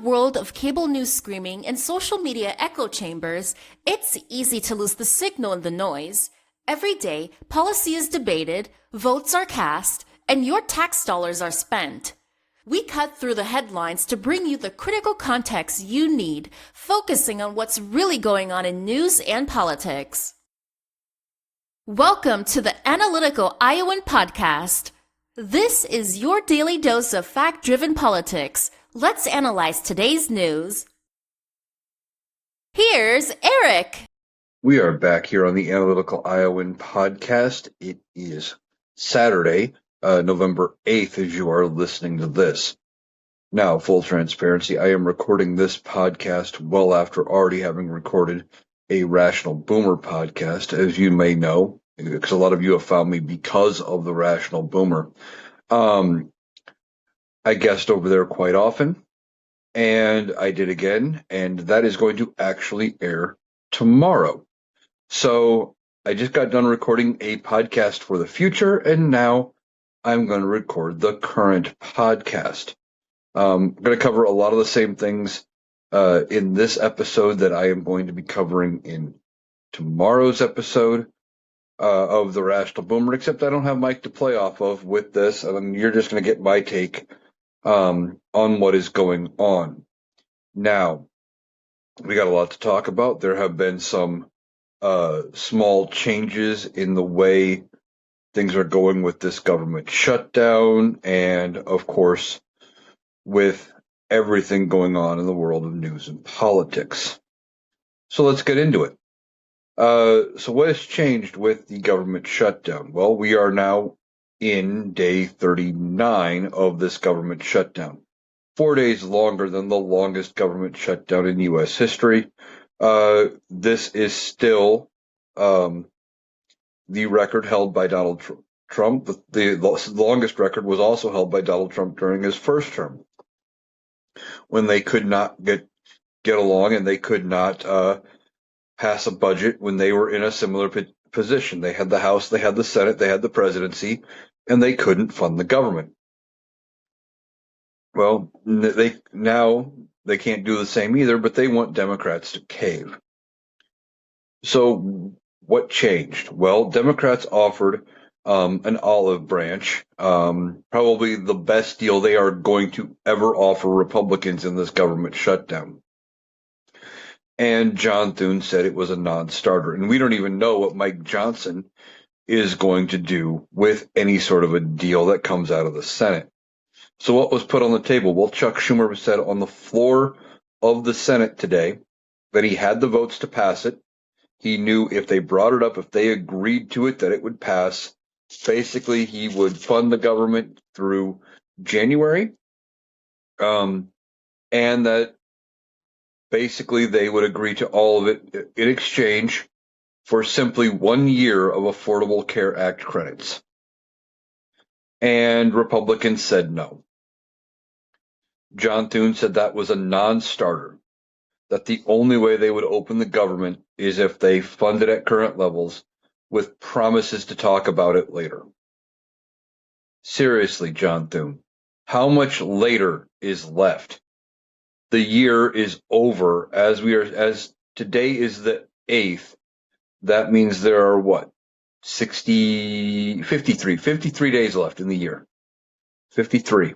world of cable news screaming and social media echo chambers, it's easy to lose the signal in the noise. Every day, policy is debated, votes are cast, and your tax dollars are spent. We cut through the headlines to bring you the critical context you need, focusing on what's really going on in news and politics. Welcome to the Analytical Iowan Podcast. This is your daily dose of fact-driven politics. Let's analyze today's news. Here's Eric. We are back here on the Analytical Iowan Podcast. It is Saturday, November 8th, as you are listening to this. Now, full transparency, I am recording this podcast well after already having recorded a Rational Boomer podcast, as you may know, because a lot of you have found me because of the Rational Boomer. I guest over there quite often, and I did again, and that is going to actually air tomorrow. So I just got done recording a podcast for the future, and now I'm going to record the current podcast. I'm going to cover a lot of the same things in this episode that I am going to be covering in tomorrow's episode of the Rational Boomer, except I don't have Mike to play off of with this. You're just going to get my take on what is going on. Now, we got a lot to talk about. There have been some small changes in the way things are going with this government shutdown, and of course, with everything going on in the world of news and politics. So let's get into it. So what has changed with the government shutdown? Well, we are now in day 39 of this government shutdown. 4 days longer than the longest government shutdown in U.S. history. This is still the record held by Donald Trump. The longest record was also held by Donald Trump during his first term, when they could not get along and they could not pass a budget when they were in a similar position. They had the House, they had the Senate, they had the presidency, and they couldn't fund the government. Well, they can't do the same either, but they want Democrats to cave. So what changed? Well, Democrats offered an olive branch, probably the best deal they are going to ever offer Republicans in this government shutdown. And John Thune said it was a non-starter. And we don't even know what Mike Johnson is going to do with any sort of a deal that comes out of the Senate. So what was put on the table? Well, Chuck Schumer said on the floor of the Senate today that he had the votes to pass it. He knew if they brought it up, if they agreed to it, that it would pass. Basically, he would fund the government through January, and that basically they would agree to all of it in exchange for simply 1 year of Affordable Care Act credits. And Republicans said no. John Thune said that was a non-starter, that the only way they would open the government is if they funded at current levels with promises to talk about it later. Seriously, John Thune, how much later is left? The year is over as today is the 8th. That means there are 53 days left in the year. 53.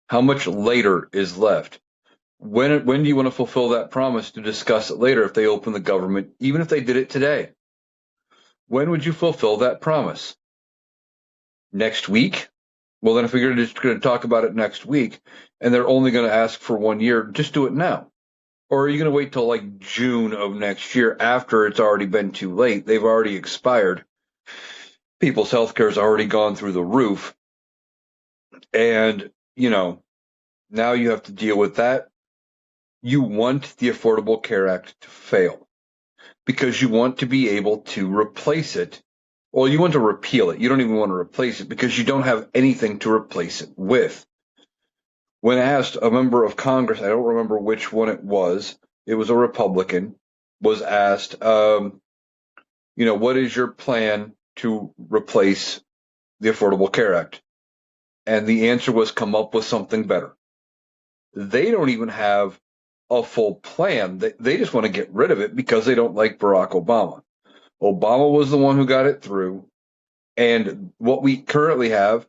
How much later is left? When do you want to fulfill that promise to discuss it later if they open the government, even if they did it today? When would you fulfill that promise? Next week? Well, then if you're just going to talk about it next week and they're only going to ask for 1 year, just do it now. Or are you going to wait till like June of next year after it's already been too late? They've already expired. People's health care has already gone through the roof. And, now you have to deal with that. You want the Affordable Care Act to fail because you want to be able to replace it. Well, you want to repeal it. You don't even want to replace it because you don't have anything to replace it with. When asked, a member of Congress, I don't remember which one it was a Republican, was asked, what is your plan to replace the Affordable Care Act? And the answer was come up with something better. They don't even have a full plan. They just want to get rid of it because they don't like Barack Obama. Obama was the one who got it through. And what we currently have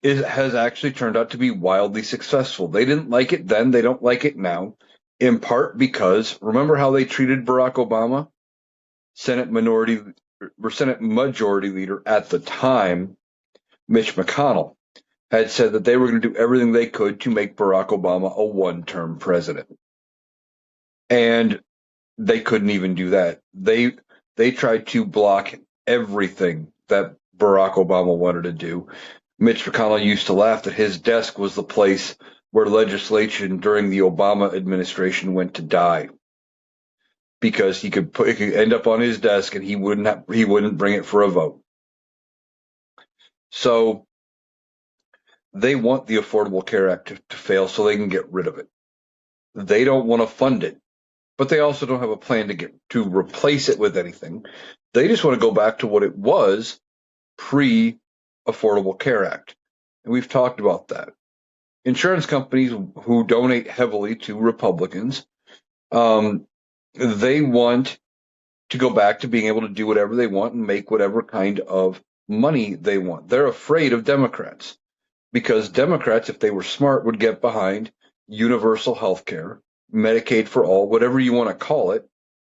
has actually turned out to be wildly successful. They didn't like it then. They don't like it now, in part because remember how they treated Barack Obama? Senate Majority Leader at the time, Mitch McConnell, had said that they were going to do everything they could to make Barack Obama a one-term president. And they couldn't even do that. They tried to block everything that Barack Obama wanted to do. Mitch McConnell used to laugh that his desk was the place where legislation during the Obama administration went to die, because it could end up on his desk and he wouldn't bring it for a vote. So they want the Affordable Care Act to fail so they can get rid of it. They don't want to fund it, but they also don't have a plan to replace it with anything. They just want to go back to what it was pre-Affordable Care Act. And we've talked about that. Insurance companies who donate heavily to Republicans, they want to go back to being able to do whatever they want and make whatever kind of money they want. They're afraid of Democrats because Democrats, if they were smart, would get behind universal health care, Medicaid for all, whatever you want to call it,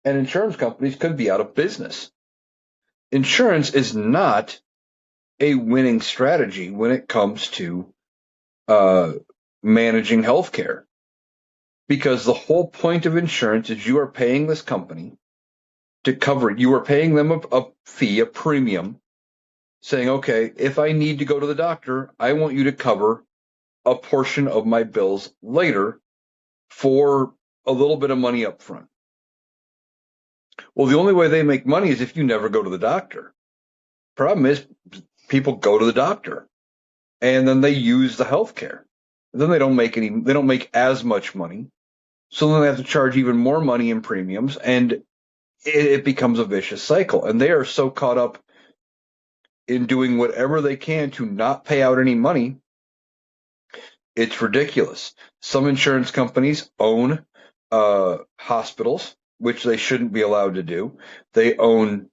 and insurance companies could be out of business. Insurance is not a winning strategy when it comes to managing healthcare, because the whole point of insurance is you are paying this company to cover it. You are paying them a fee, a premium, saying, okay, if I need to go to the doctor, I want you to cover a portion of my bills later for a little bit of money up front. Well, the only way they make money is if you never go to the doctor. Problem is, people go to the doctor and then they use the health care. Then they don't make as much money. So then they have to charge even more money in premiums, and it becomes a vicious cycle. And they are so caught up in doing whatever they can to not pay out any money. It's ridiculous. Some insurance companies own hospitals, which they shouldn't be allowed to do. They own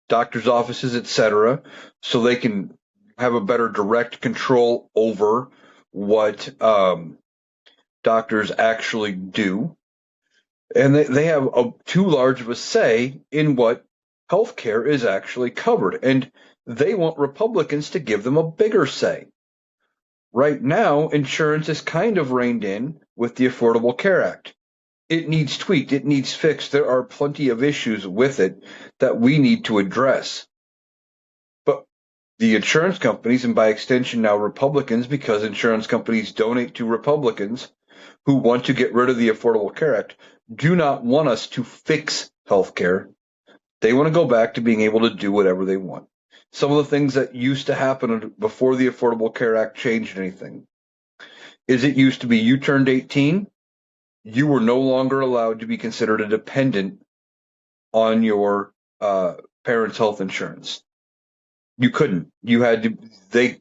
doctors' offices, etc., so they can have a better direct control over what doctors actually do. And they have too large of a say in what healthcare is actually covered. And they want Republicans to give them a bigger say. Right now, insurance is kind of reined in with the Affordable Care Act. It needs tweaked. It needs fixed. There are plenty of issues with it that we need to address. But the insurance companies, and by extension now Republicans, because insurance companies donate to Republicans who want to get rid of the Affordable Care Act, do not want us to fix healthcare. They want to go back to being able to do whatever they want. Some of the things that used to happen before the Affordable Care Act changed anything is it used to be you turned 18, you were no longer allowed to be considered a dependent on your parents' health insurance. You couldn't. You had to.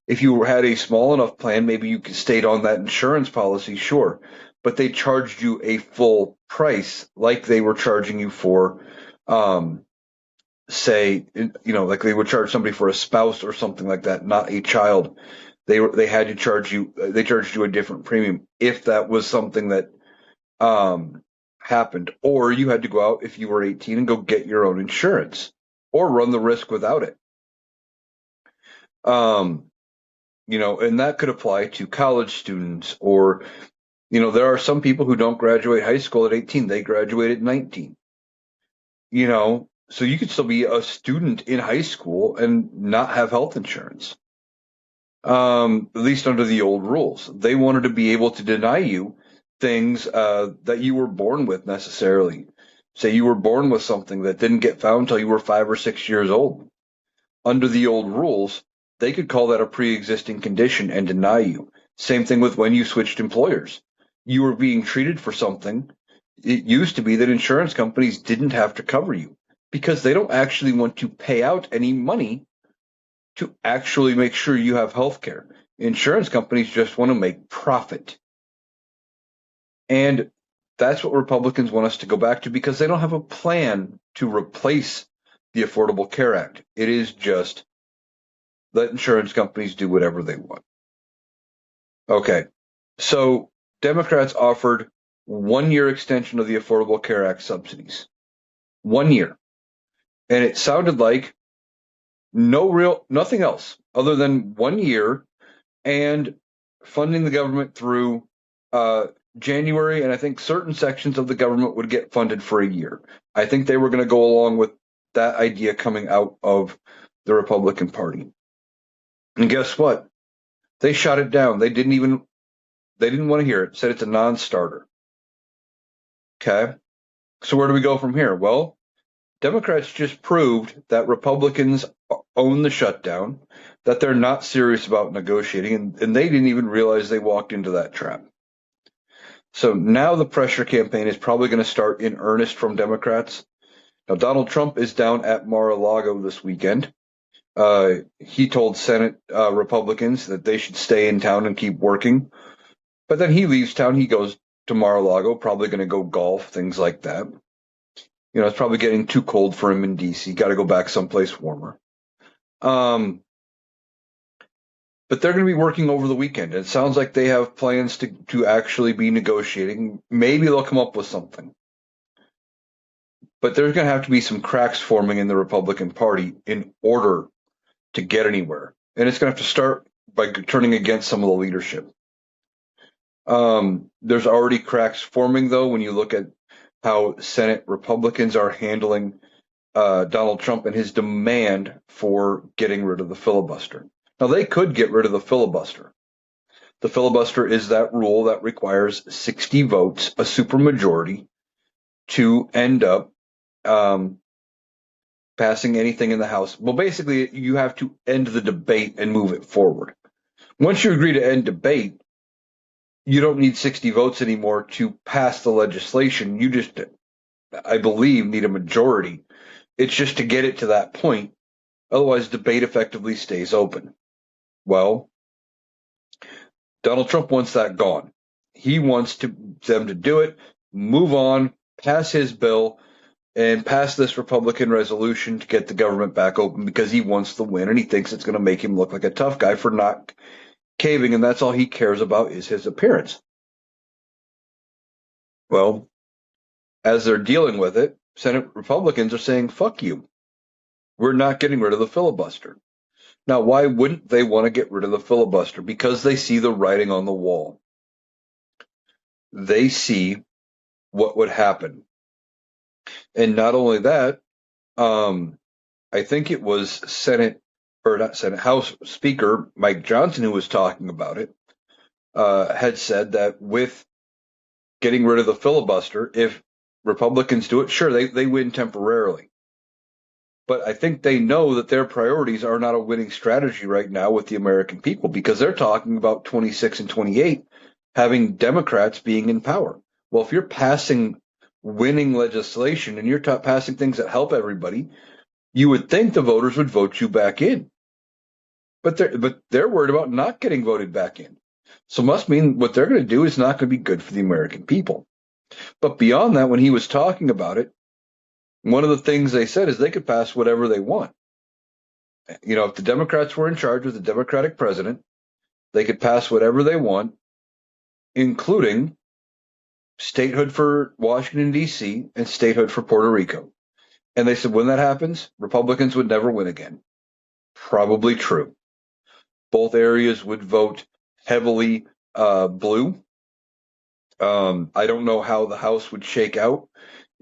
If you had a small enough plan, maybe you stayed on that insurance policy, sure, but they charged you a full price, like they were charging you for, say, like they would charge somebody for a spouse or something like that, not a child. They had to charge you. They charged you a different premium if that was something that happened, or you had to go out if you were 18 and go get your own insurance, or run the risk without it. And that could apply to college students, or, there are some people who don't graduate high school at 18, they graduate at 19. So you could still be a student in high school and not have health insurance. At least under the old rules. They wanted to be able to deny you things that you were born with necessarily. Say you were born with something that didn't get found until you were 5 or 6 years old. Under the old rules, they could call that a pre-existing condition and deny you. Same thing with when you switched employers. You were being treated for something. It used to be that insurance companies didn't have to cover you because they don't actually want to pay out any money to actually make sure you have health care. Insurance companies just want to make profit. And that's what Republicans want us to go back to, because they don't have a plan to replace the Affordable Care Act. It is just let insurance companies do whatever they want. Okay, so Democrats offered 1 year extension of the Affordable Care Act subsidies. 1 year. And it sounded like nothing else other than 1 year and funding the government through January, and I think certain sections of the government would get funded for a year. I think they were going to go along with that idea coming out of the Republican Party. And guess what? They shot it down. They didn't want to hear it. Said it's a non-starter. Okay. So where do we go from here? Well, Democrats just proved that Republicans own the shutdown, that they're not serious about negotiating, and they didn't even realize they walked into that trap. So now the pressure campaign is probably going to start in earnest from Democrats. Now, Donald Trump is down at Mar-a-Lago this weekend. He told Senate Republicans that they should stay in town and keep working. But then he leaves town. He goes to Mar-a-Lago, probably going to go golf, things like that. It's probably getting too cold for him in D.C. Got to go back someplace warmer. But they're going to be working over the weekend. It sounds like they have plans to actually be negotiating. Maybe they'll come up with something. But there's going to have to be some cracks forming in the Republican Party in order to get anywhere. And it's going to have to start by turning against some of the leadership. There's already cracks forming, though, when you look at how Senate Republicans are handling Donald Trump and his demand for getting rid of the filibuster. Now, they could get rid of the filibuster. The filibuster is that rule that requires 60 votes, a supermajority, to end up passing anything in the House. Well, basically, you have to end the debate and move it forward. Once you agree to end debate, you don't need 60 votes anymore to pass the legislation. You just, I believe, need a majority. It's just to get it to that point. Otherwise, debate effectively stays open. Well, Donald Trump wants that gone. He wants them to do it, move on, pass his bill, and pass this Republican resolution to get the government back open, because he wants the win, and he thinks it's going to make him look like a tough guy for not caving, and that's all he cares about is his appearance. Well, as they're dealing with it, Senate Republicans are saying, fuck you. We're not getting rid of the filibuster. Now, why wouldn't they want to get rid of the filibuster? Because they see the writing on the wall. They see what would happen. And not only that, I think it was House Speaker Mike Johnson who was talking about it, had said that with getting rid of the filibuster, if Republicans do it, sure, they win temporarily. But I think they know that their priorities are not a winning strategy right now with the American people, because they're talking about 26 and 28 having Democrats being in power. Well, if you're passing winning legislation and you're passing things that help everybody, you would think the voters would vote you back in. But they're worried about not getting voted back in. So must mean what they're going to do is not going to be good for the American people. But beyond that, when he was talking about it, one of the things they said is they could pass whatever they want. If the Democrats were in charge with a Democratic president, they could pass whatever they want, including statehood for Washington, D.C., and statehood for Puerto Rico. And they said when that happens, Republicans would never win again. Probably true. Both areas would vote heavily blue. I don't know how the House would shake out,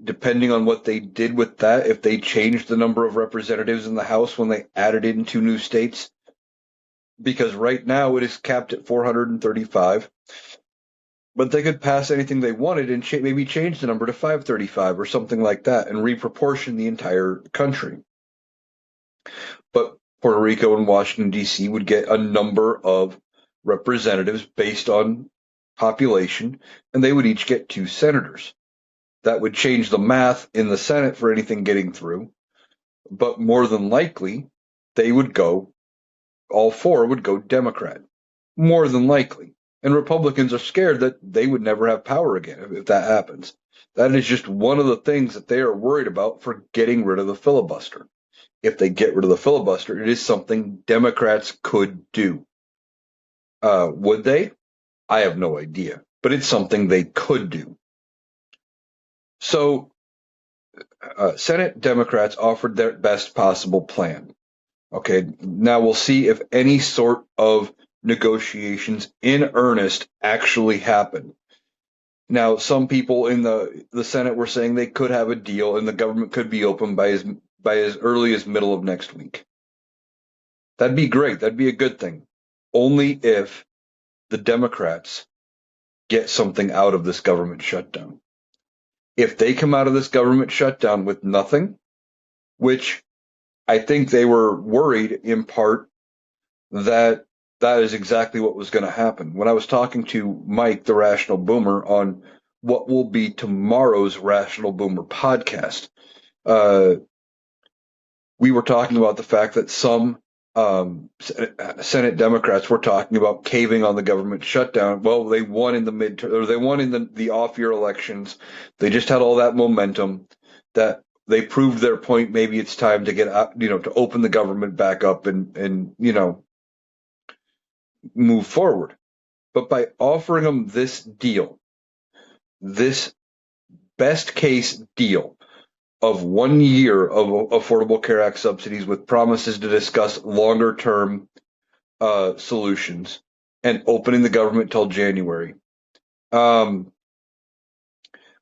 depending on what they did with that, if they changed the number of representatives in the House when they added in 2 new states. Because right now it is capped at 435. But they could pass anything they wanted and maybe change the number to 535 or something like that and reproportion the entire country. But Puerto Rico and Washington, D.C. would get a number of representatives based on population, and they would each get 2 senators. That would change the math in the Senate for anything getting through. But more than likely, all 4 would go Democrat. more than likely. And Republicans are scared that they would never have power again if that happens. That is just one of the things that they are worried about for getting rid of the filibuster. If they get rid of the filibuster, it is something Democrats could do. Would they? I have no idea, but it's something they could do. So, Senate Democrats offered their best possible plan. Okay, now we'll see if any sort of negotiations in earnest actually happen. Now, some people in the Senate were saying they could have a deal and the government could be open by as early as middle of next week. That'd be great. That'd be a good thing. Only if the Democrats get something out of this government shutdown. If they come out of this government shutdown with nothing, which I think they were worried in part that that is exactly what was going to happen. When I was talking to Mike, the Rational Boomer, on what will be tomorrow's Rational Boomer podcast, we were talking about the fact that some Senate Democrats were talking about caving on the government shutdown. Well, they won in the midterm, or they won in the off-year elections. They just had all that momentum that they proved their point. Maybe it's time to get out, to open the government back up and move forward. But by offering them this deal, this best case deal of 1 year of Affordable Care Act subsidies with promises to discuss longer term solutions and opening the government till January. All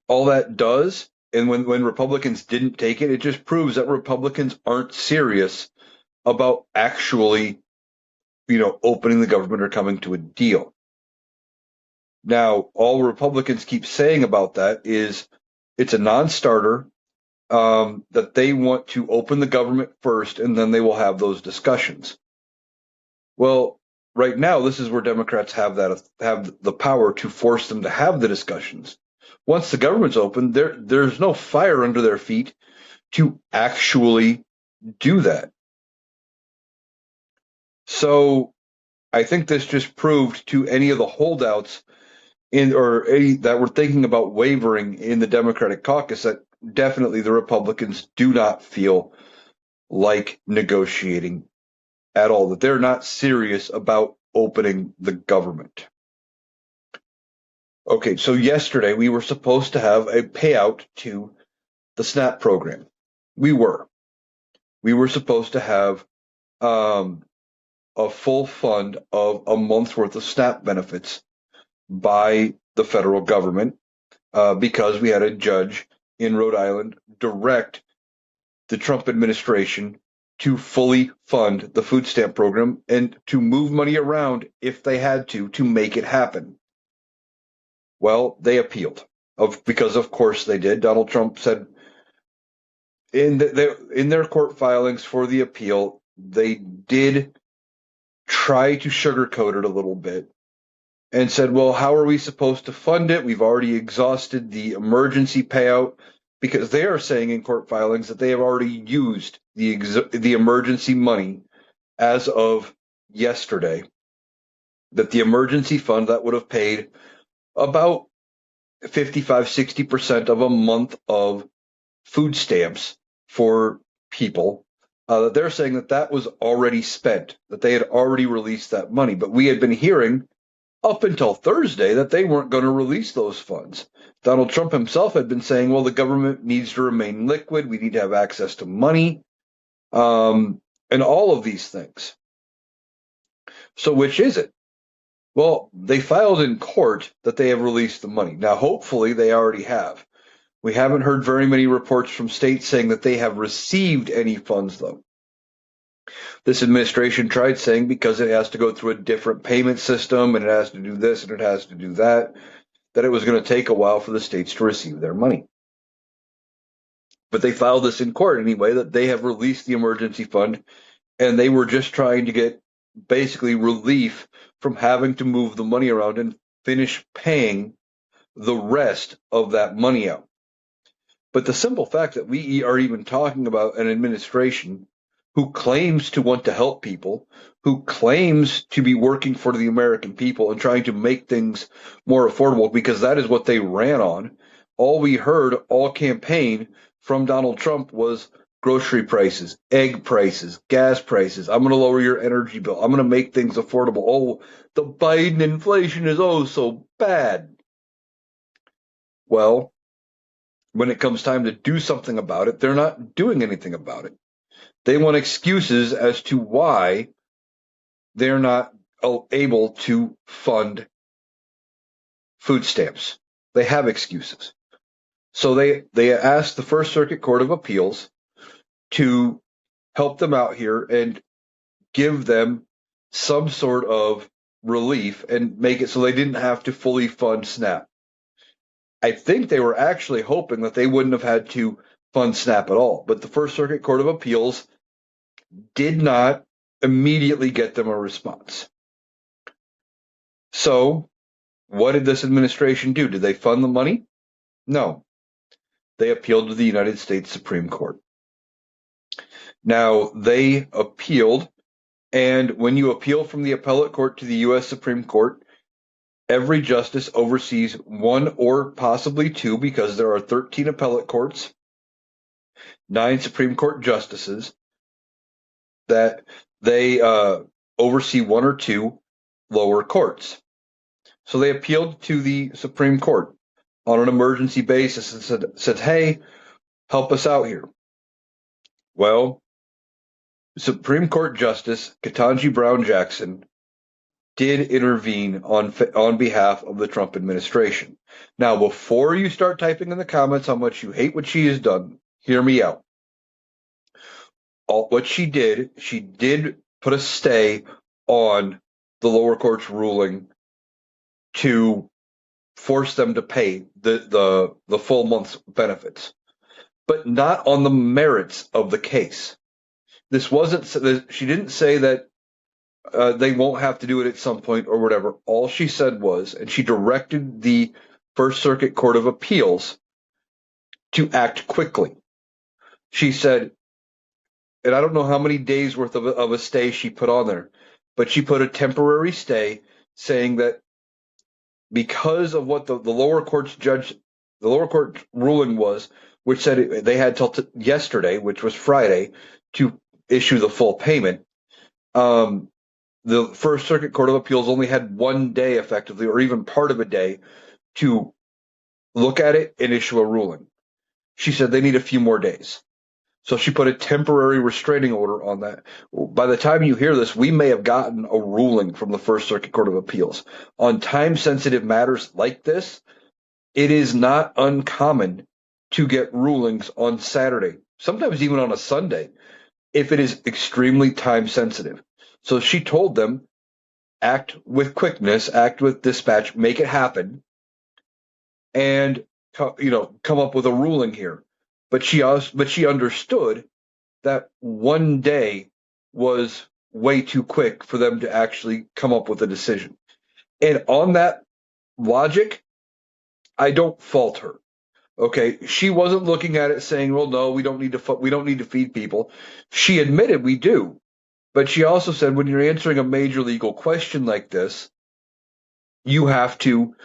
that does, and when Republicans didn't take it, it just proves that Republicans aren't serious about actually, opening the government or coming to a deal. Now, all Republicans keep saying about that is it's a non-starter, that they want to open the government first and then they will have those discussions. Well, right now, this is where Democrats have the power to force them to have the discussions. Once the government's open, there's no fire under their feet to actually do that. So I think this just proved to any of the holdouts that were thinking about wavering in the Democratic caucus that definitely the Republicans do not feel like negotiating at all, that they're not serious about opening the government. Okay, so yesterday we were supposed to have a payout to the SNAP program. We were supposed to have a full fund of a month's worth of SNAP benefits by the federal government because we had a judge in Rhode Island direct the Trump administration to fully fund the food stamp program and to move money around if they had to make it happen. Well, they appealed because of course they did. Donald Trump said in their court filings for the appeal, they did try to sugarcoat it a little bit and said, well, how are we supposed to fund it? We've already exhausted the emergency payout, because they are saying in court filings that they have already used the emergency money as of yesterday, that the emergency fund that would have paid about 55-60% of a month of food stamps for people, that they're saying that was already spent, that they had already released that money. But we had been hearing up until Thursday that they weren't going to release those funds. Donald Trump himself had been saying, well, the government needs to remain liquid. We need to have access to money, and all of these things. So which is it? Well, they filed in court that they have released the money. Now, hopefully they already have. We haven't heard very many reports from states saying that they have received any funds, though. This administration tried saying because it has to go through a different payment system and it has to do this and it has to do that it was going to take a while for the states to receive their money. But they filed this in court anyway, that they have released the emergency fund, and they were just trying to get basically relief from having to move the money around and finish paying the rest of that money out. But the simple fact that we are even talking about an administration who claims to want to help people, who claims to be working for the American people and trying to make things more affordable, because that is what they ran on. All we heard all campaign from Donald Trump was grocery prices, egg prices, gas prices. I'm going to lower your energy bill. I'm going to make things affordable. Oh, the Biden inflation is oh so bad. Well, when it comes time to do something about it, they're not doing anything about it. They want excuses as to why they're not able to fund food stamps. They have excuses. So they asked the First Circuit Court of Appeals to help them out here and give them some sort of relief and make it so they didn't have to fully fund SNAP. I think they were actually hoping that they wouldn't have had to fund SNAP at all, but the First Circuit Court of Appeals did not immediately get them a response. So, what did this administration do? Did they fund the money? No. They appealed to the United States Supreme Court. Now, they appealed, and when you appeal from the appellate court to the U.S. Supreme Court, every justice oversees one or possibly two, because there are 13 appellate courts, 9 Supreme Court justices, that they oversee one or two lower courts. So they appealed to the Supreme Court on an emergency basis and said, hey, help us out here. Well, Supreme Court Justice Ketanji Brown Jackson did intervene on behalf of the Trump administration. Now, before you start typing in the comments how much you hate what she has done, hear me out. What she did put a stay on the lower court's ruling to force them to pay the full month's benefits, but not on the merits of the case. This wasn't. She didn't say that they won't have to do it at some point or whatever. All she said was, and she directed the First Circuit Court of Appeals to act quickly. She said, and I don't know how many days worth of a stay she put on there, but she put a temporary stay saying that because of what the lower court ruling was, which said they had till yesterday, which was Friday, to issue the full payment. The First Circuit Court of Appeals only had one day effectively, or even part of a day, to look at it and issue a ruling. She said they need a few more days. So she put a temporary restraining order on that. By the time you hear this, we may have gotten a ruling from the First Circuit Court of Appeals. On time-sensitive matters like this, it is not uncommon to get rulings on Saturday, sometimes even on a Sunday, if it is extremely time-sensitive. So she told them, act with quickness, act with dispatch, make it happen, and come up with a ruling here. But she understood that one day was way too quick for them to actually come up with a decision. And on that logic, I don't fault her. Okay, she wasn't looking at it saying, "Well, no, we don't need to feed people." She admitted we do, but she also said when you're answering a major legal question like this, you have to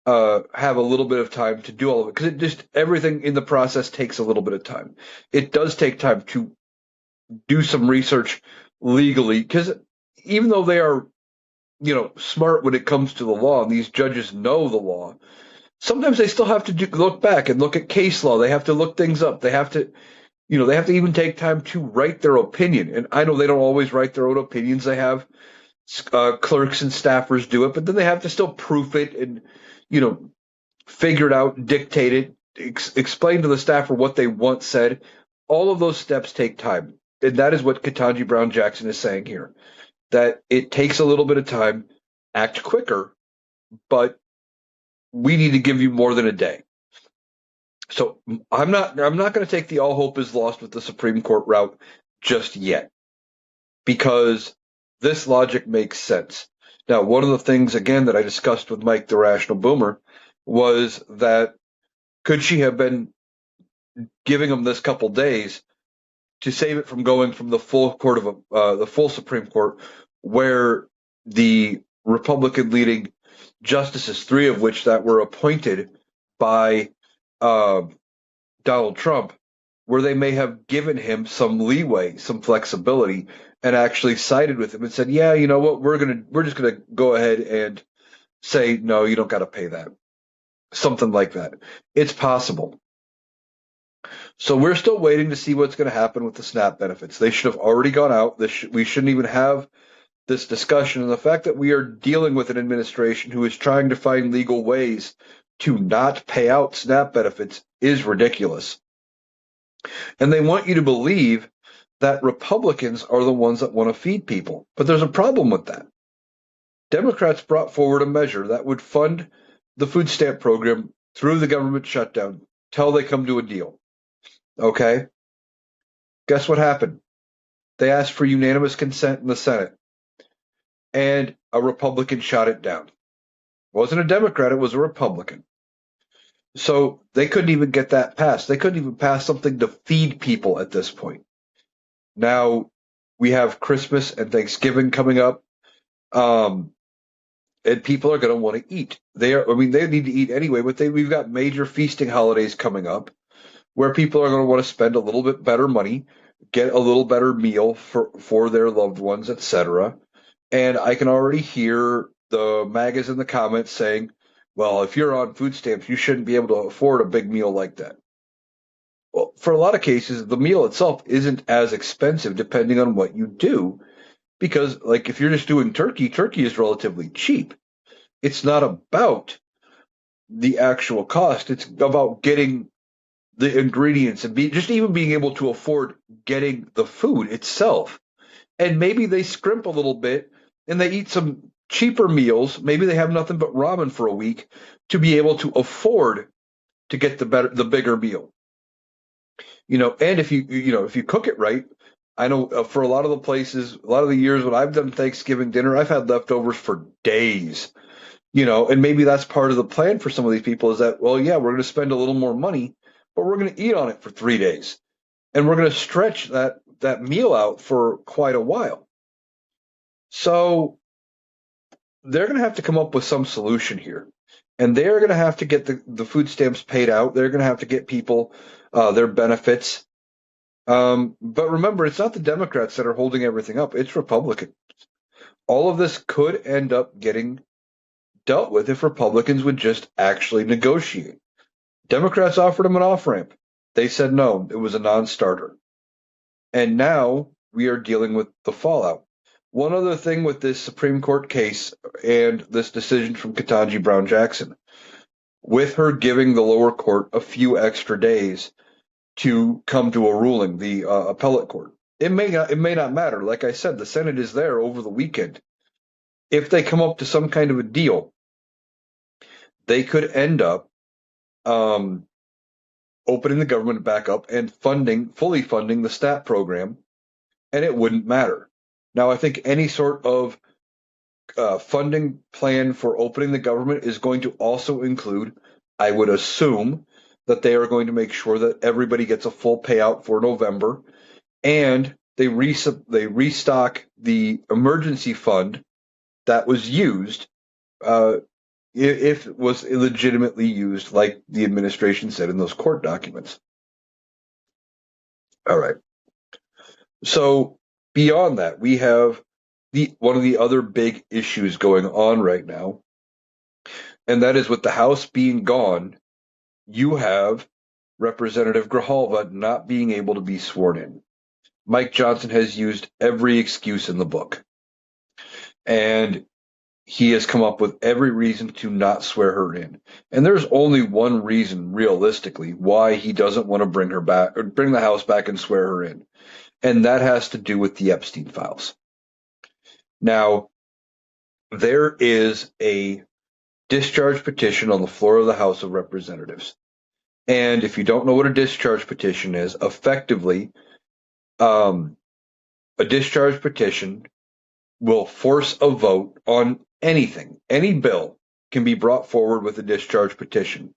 have a little bit of time to do all of it, because everything in the process takes a little bit of time. It does take time to do some research legally, because even though they are, smart when it comes to the law, and these judges know the law, sometimes they still have to look back and look at case law. They have to look things up. They have to, they have to even take time to write their opinion. And I know they don't always write their own opinions. They have clerks and staffers do it, but then they have to still proof it and, figure it out, dictate it, explain to the staffer what they want said. All of those steps take time. And that is what Ketanji Brown Jackson is saying here, that it takes a little bit of time, act quicker, but we need to give you more than a day. So I'm not going to take the all hope is lost with the Supreme Court route just yet, because this logic makes sense. Now, one of the things, again, that I discussed with Mike the Rational Boomer was that could she have been giving them this couple days to save it from going from the full court of the full Supreme Court, where the Republican leading justices, three of which that were appointed by uh, Donald Trump, where they may have given him some leeway, some flexibility, and actually sided with him and said, "Yeah, you know what? We're just gonna go ahead and say no, you don't got to pay that." Something like that. It's possible. So we're still waiting to see what's going to happen with the SNAP benefits. They should have already gone out. We shouldn't even have this discussion. And the fact that we are dealing with an administration who is trying to find legal ways to not pay out SNAP benefits is ridiculous. And they want you to believe that Republicans are the ones that want to feed people. But there's a problem with that. Democrats brought forward a measure that would fund the food stamp program through the government shutdown till they come to a deal. Okay? Guess what happened? They asked for unanimous consent in the Senate, and a Republican shot it down. It wasn't a Democrat, it was a Republican. So they couldn't even get that passed. They couldn't even pass something to feed people at this point. Now we have Christmas and Thanksgiving coming up, and people are going to want to eat. They need to eat anyway, but we've got major feasting holidays coming up where people are going to want to spend a little bit better money, get a little better meal for their loved ones, etc. And I can already hear the MAGAs in the comments saying, well, if you're on food stamps, you shouldn't be able to afford a big meal like that. Well, for a lot of cases, the meal itself isn't as expensive depending on what you do. Because, like, if you're just doing turkey, turkey is relatively cheap. It's not about the actual cost. It's about getting the ingredients and just even being able to afford getting the food itself. And maybe they scrimp a little bit and they eat some cheaper meals. Maybe they have nothing but ramen for a week to be able to afford to get the bigger meal. And if you cook it right, I know for a lot of the places, a lot of the years when I've done Thanksgiving dinner, I've had leftovers for days. And maybe that's part of the plan for some of these people is that, well, yeah, we're going to spend a little more money, but we're going to eat on it for 3 days. And we're going to stretch that meal out for quite a while. So they're going to have to come up with some solution here. And they're going to have to get the food stamps paid out. They're going to have to get people their benefits. But remember, it's not the Democrats that are holding everything up. It's Republicans. All of this could end up getting dealt with if Republicans would just actually negotiate. Democrats offered them an off-ramp. They said no. It was a non-starter. And now we are dealing with the fallout. One other thing with this Supreme Court case and this decision from Ketanji Brown Jackson, with her giving the lower court a few extra days to come to a ruling, the appellate court, it may not matter. Like I said, the Senate is there over the weekend. If they come up to some kind of a deal, they could end up opening the government back up and fully funding the STAT program, and it wouldn't matter. Now, I think any sort of funding plan for opening the government is going to also include, I would assume, that they are going to make sure that everybody gets a full payout for November, and they restock the emergency fund that was used, if it was illegitimately used, like the administration said in those court documents. All right. So beyond that, we have one of the other big issues going on right now, and that is with the House being gone, you have Representative Grijalva not being able to be sworn in. Mike Johnson has used every excuse in the book, and he has come up with every reason to not swear her in. And there's only one reason, realistically, why he doesn't want to bring her back or bring the House back and swear her in, and that has to do with the Epstein files. Now, there is a discharge petition on the floor of the House of Representatives. And if you don't know what a discharge petition is, effectively, a discharge petition will force a vote on anything. Any bill can be brought forward with a discharge petition.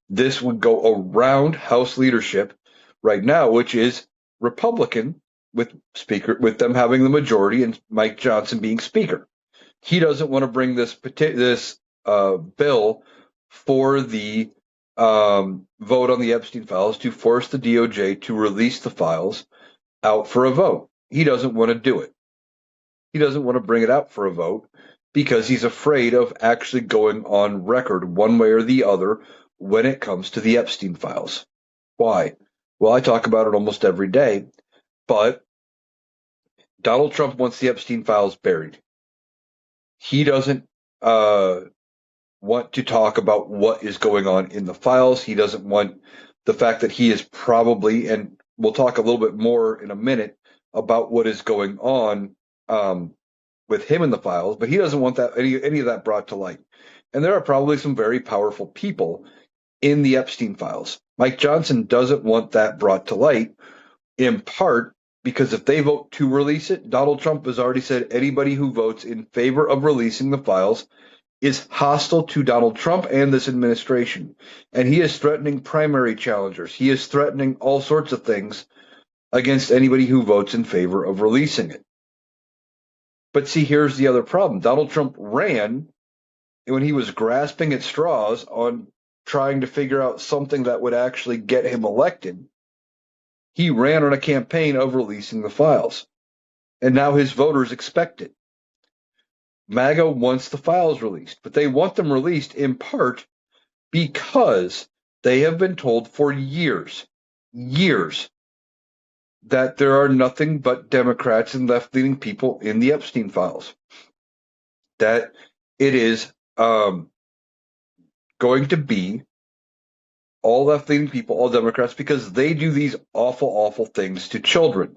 This would go around House leadership right now, which is Republican with them having the majority and Mike Johnson being Speaker. He doesn't want to bring this bill for the vote on the Epstein files to force the DOJ to release the files out for a vote. He doesn't want to do it. He doesn't want to bring it out for a vote because he's afraid of actually going on record one way or the other when it comes to the Epstein files. Why? Well, I talk about it almost every day, but Donald Trump wants the Epstein files buried. He doesn't want to talk about what is going on in the files. He doesn't want the fact that he is probably, and we'll talk a little bit more in a minute about what is going on with him in the files, but he doesn't want that any of that brought to light. And there are probably some very powerful people in the Epstein files. Mike Johnson doesn't want that brought to light, in part because if they vote to release it, Donald Trump has already said anybody who votes in favor of releasing the files is hostile to Donald Trump and this administration. And he is threatening primary challengers. He is threatening all sorts of things against anybody who votes in favor of releasing it. But see, here's the other problem. Donald Trump ran when he was grasping at straws on trying to figure out something that would actually get him elected. He ran on a campaign of releasing the files. And now his voters expect it. MAGA wants the files released, but they want them released in part because they have been told for years, that there are nothing but Democrats and left-leaning people in the Epstein files. That it is going to be all left-leaning people, all Democrats, because they do these awful, awful things to children.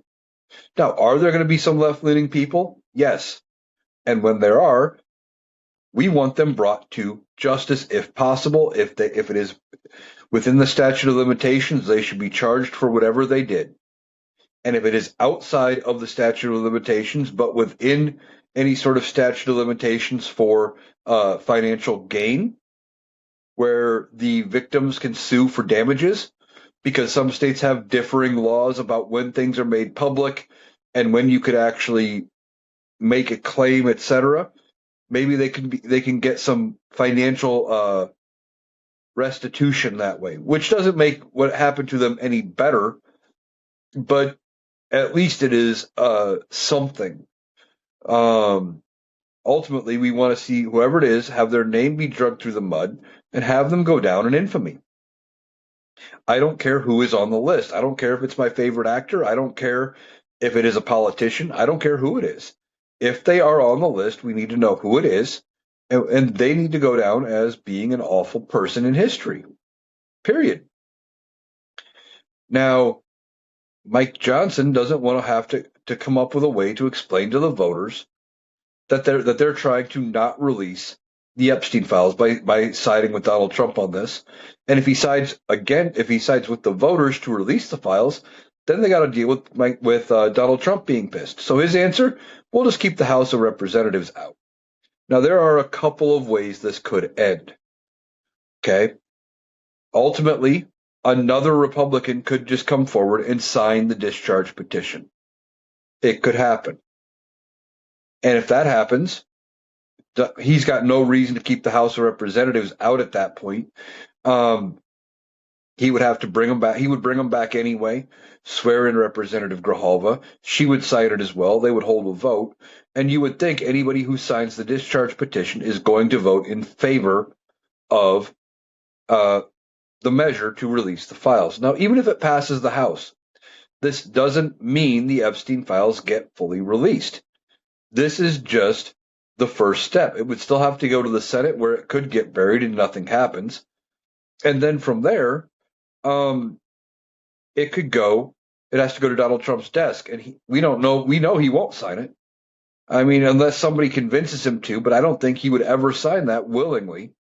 Now, are there going to be some left-leaning people? Yes. And when there are, we want them brought to justice if possible. If it is within the statute of limitations, they should be charged for whatever they did. And if it is outside of the statute of limitations, but within any sort of statute of limitations for financial gain, where the victims can sue for damages, because some states have differing laws about when things are made public and when you could actually make a claim, etc. Maybe they can get some financial restitution that way, which doesn't make what happened to them any better, but at least it is something. Ultimately, we want to see whoever it is have their name be dragged through the mud and have them go down in infamy. I don't care who is on the list. I don't care if it's my favorite actor. I don't care if it is a politician. I don't care who it is. If they are on the list, we need to know who it is, and they need to go down as being an awful person in history. Period. Now, Mike Johnson doesn't want to have to come up with a way to explain to the voters that they're trying to not release the Epstein files by siding with Donald Trump on this. And if he sides with the voters to release the files, then they got to deal with Donald Trump being pissed. So his answer: we'll just keep the House of Representatives out. Now, there are a couple of ways this could end. Okay. Ultimately, another Republican could just come forward and sign the discharge petition. It could happen. And if that happens, he's got no reason to keep the House of Representatives out at that point. He would have to bring them back. He would bring them back anyway, swear in Representative Grijalva. She would sign it as well. They would hold a vote. And you would think anybody who signs the discharge petition is going to vote in favor of the measure to release the files. Now, even if it passes the House, this doesn't mean the Epstein files get fully released. This is just the first step. It would still have to go to the Senate, where it could get buried and nothing happens. And then from there, it has to go to Donald Trump's desk. And we know he won't sign it. I mean, unless somebody convinces him to, but I don't think he would ever sign that willingly,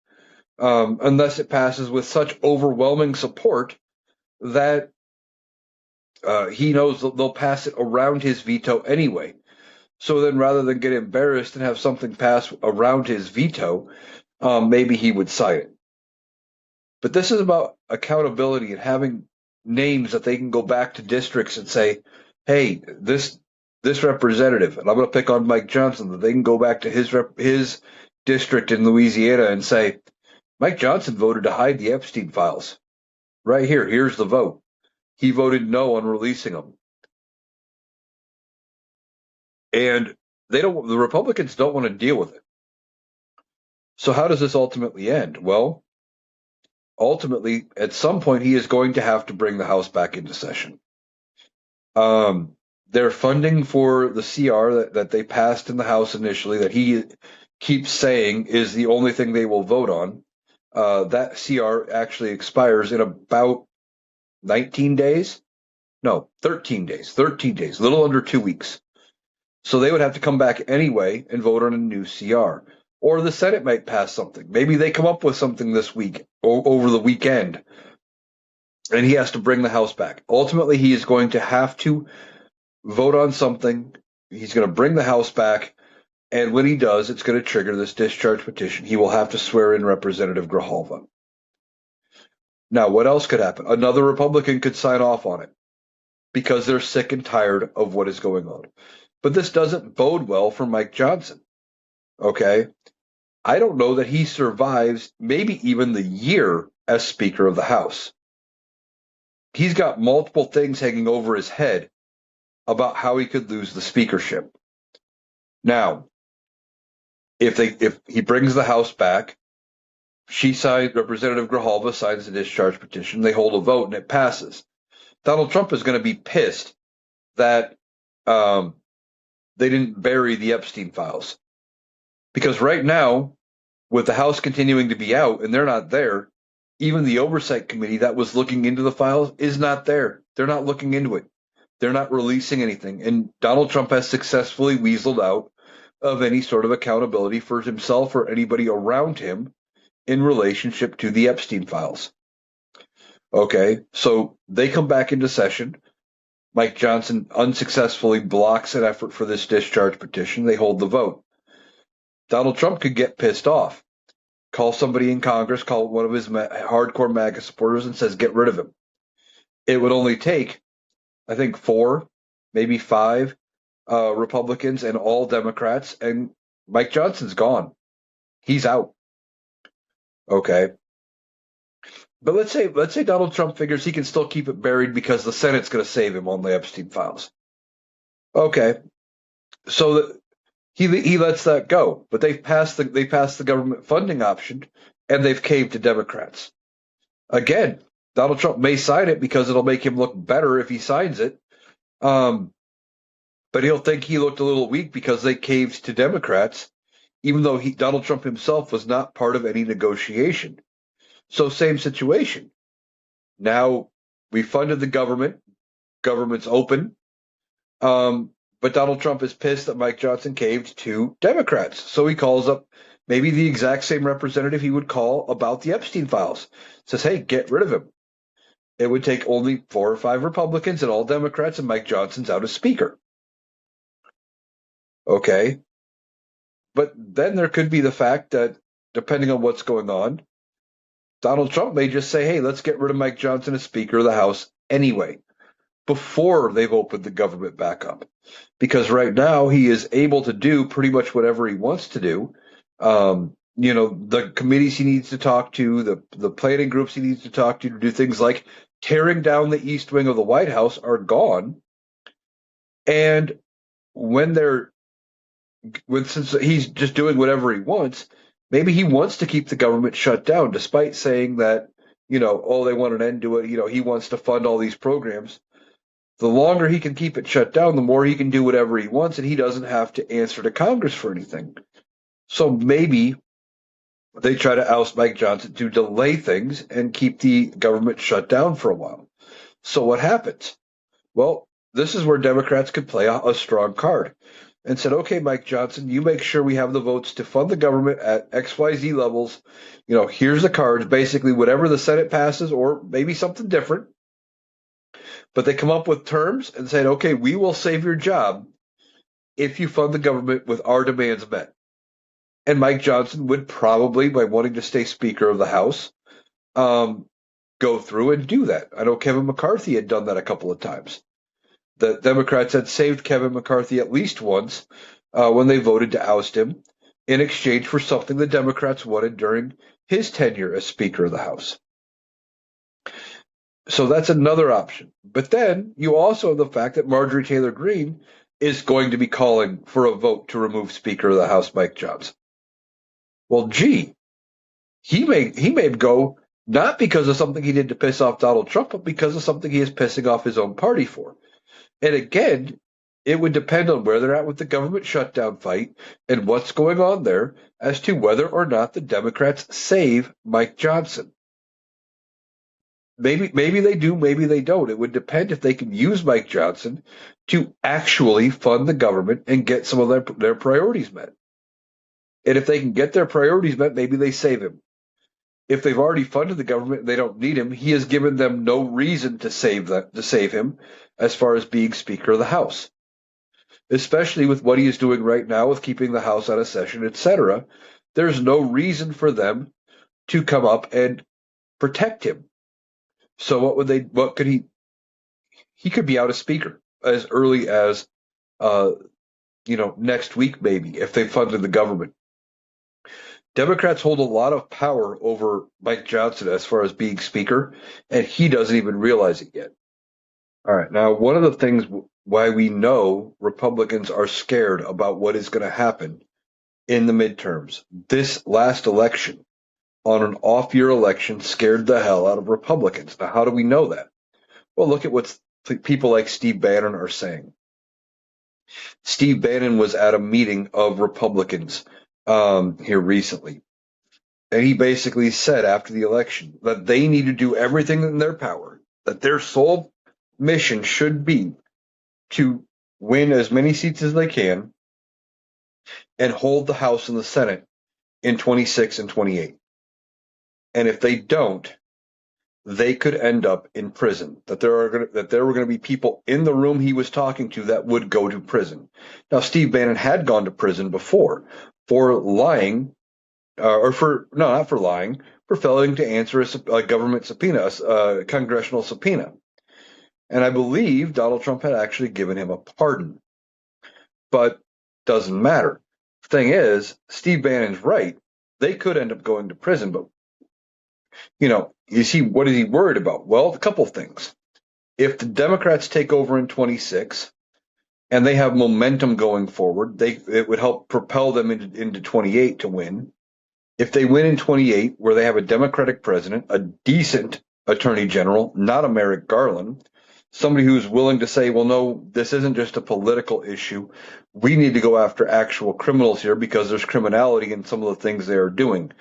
unless it passes with such overwhelming support that he knows they'll pass it around his veto anyway. So then, rather than get embarrassed and have something pass around his veto, maybe he would sign it. But this is about accountability and having names that they can go back to districts and say, hey, this representative, and I'm going to pick on Mike Johnson, that they can go back to his district in Louisiana and say, Mike Johnson voted to hide the Epstein files. Right here, here's the vote. He voted no on releasing them. And the Republicans don't want to deal with it. So how does this ultimately end? Well, ultimately, at some point, he is going to have to bring the House back into session. Their funding for the CR that they passed in the House initially, that he keeps saying is the only thing they will vote on, that CR actually expires in about 19 days. No, 13 days. 13 days, a little under 2 weeks. So they would have to come back anyway and vote on a new CR. Or the Senate might pass something. Maybe they come up with something this week over the weekend, and he has to bring the House back. Ultimately, he is going to have to vote on something. He's going to bring the House back, and when he does, it's going to trigger this discharge petition. He will have to swear in Representative Grijalva. Now, what else could happen? Another Republican could sign off on it because they're sick and tired of what is going on. But this doesn't bode well for Mike Johnson. Okay? I don't know that he survives maybe even the year as Speaker of the House. He's got multiple things hanging over his head about how he could lose the speakership. Now, if he brings the House back, Representative Grijalva signs the discharge petition, they hold a vote, and it passes. Donald Trump is going to be pissed that they didn't bury the Epstein files. Because right now, with the House continuing to be out and they're not there, even the Oversight Committee that was looking into the files is not there. They're not looking into it. They're not releasing anything. And Donald Trump has successfully weaseled out of any sort of accountability for himself or anybody around him in relationship to the Epstein files. Okay, so they come back into session. Mike Johnson unsuccessfully blocks an effort for this discharge petition. They hold the vote. Donald Trump could get pissed off, call somebody in Congress, call one of his hardcore MAGA supporters and says, get rid of him. It would only take, I think, 4, maybe 5 Republicans and all Democrats, and Mike Johnson's gone. He's out. Okay. But let's say Donald Trump figures he can still keep it buried because the Senate's going to save him on the Epstein files. Okay. So he lets that go, but they passed the government funding option, and they've caved to Democrats. Again, Donald Trump may sign it because it'll make him look better if he signs it, but he'll think he looked a little weak because they caved to Democrats, even though Donald Trump himself was not part of any negotiation. So same situation. Now we funded the government's open. But Donald Trump is pissed that Mike Johnson caved to Democrats. So he calls up maybe the exact same representative he would call about the Epstein files. Says, hey, get rid of him. It would take only 4 or 5 Republicans and all Democrats, and Mike Johnson's out as Speaker. Okay. But then there could be the fact that, depending on what's going on, Donald Trump may just say, hey, let's get rid of Mike Johnson as Speaker of the House anyway, before they've opened the government back up. Because right now he is able to do pretty much whatever he wants to do. The committees he needs to talk to, the planning groups he needs to talk to do things like tearing down the East Wing of the White House are gone. And since he's just doing whatever he wants, maybe he wants to keep the government shut down, despite saying that, they want an end to it. He wants to fund all these programs. The longer he can keep it shut down, the more he can do whatever he wants, and he doesn't have to answer to Congress for anything. So maybe they try to oust Mike Johnson to delay things and keep the government shut down for a while. So what happens? Well, this is where Democrats could play a strong card and said, okay, Mike Johnson, you make sure we have the votes to fund the government at XYZ levels. Here's the cards, basically whatever the Senate passes, or maybe something different. But they come up with terms and said, okay, we will save your job if you fund the government with our demands met. And Mike Johnson would probably, by wanting to stay Speaker of the House, go through and do that. I know Kevin McCarthy had done that a couple of times. The Democrats had saved Kevin McCarthy at least once when they voted to oust him in exchange for something the Democrats wanted during his tenure as Speaker of the House. So that's another option. But then you also have the fact that Marjorie Taylor Greene is going to be calling for a vote to remove Speaker of the House Mike Johnson. Well, gee, he may go not because of something he did to piss off Donald Trump, but because of something he is pissing off his own party for. And again, it would depend on where they're at with the government shutdown fight and what's going on there as to whether or not the Democrats save Mike Johnson. Maybe they do, maybe they don't. It would depend if they can use Mike Johnson to actually fund the government and get some of their priorities met. And if they can get their priorities met, maybe they save him. If they've already funded the government and they don't need him, he has given them no reason to save him as far as being Speaker of the House. Especially with what he is doing right now with keeping the House out of session, etc. There's no reason for them to come up and protect him. So what could he could be out as Speaker as early as next week, maybe, if they funded the government. Democrats hold a lot of power over Mike Johnson as far as being Speaker, and he doesn't even realize it yet. All right. Now, one of the things why we know Republicans are scared about what is going to happen in the midterms, this last election on an off-year election scared the hell out of Republicans. Now, how do we know that? Well, look at what people like Steve Bannon are saying. Steve Bannon was at a meeting of Republicans here recently, and he basically said after the election that they need to do everything in their power, that their sole mission should be to win as many seats as they can and hold the House and the Senate in 26 and 28. And if they don't, they could end up in prison. That there were going to be people in the room he was talking to that would go to prison. Now, Steve Bannon had gone to prison before for lying, not for lying, for failing to answer a government subpoena, a congressional subpoena. And I believe Donald Trump had actually given him a pardon. But doesn't matter. Thing is, Steve Bannon's right. They could end up going to prison, but what is he worried about? Well, a couple things. If the Democrats take over in 26 and they have momentum going forward, it would help propel them into 28 to win. If they win in 28, where they have a Democratic president, a decent attorney general, not a Merrick Garland, somebody who's willing to say, well, no, this isn't just a political issue. We need to go after actual criminals here because there's criminality in some of the things they are doing.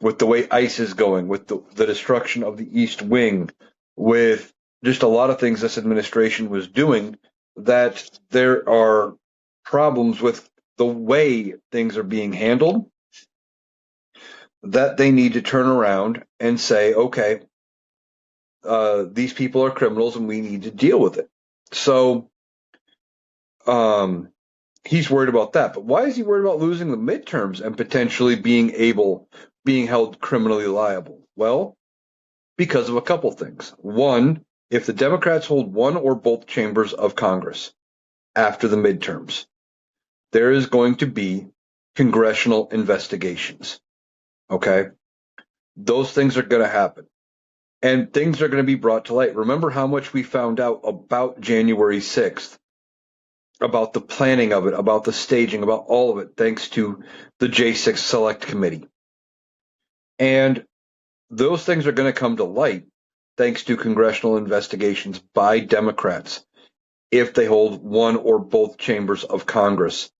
With the way ICE is going, with the destruction of the East Wing, with just a lot of things this administration was doing, that there are problems with the way things are being handled, that they need to turn around and say, okay, these people are criminals and we need to deal with it. So he's worried about that. But why is he worried about losing the midterms and potentially being held criminally liable? Well, because of a couple things. One, if the Democrats hold one or both chambers of Congress after the midterms, there is going to be congressional investigations. Okay? Those things are going to happen. And things are going to be brought to light. Remember how much we found out about January 6th, about the planning of it, about the staging, about all of it, thanks to the J6 Select Committee. And those things are going to come to light thanks to congressional investigations by Democrats if they hold one or both chambers of Congress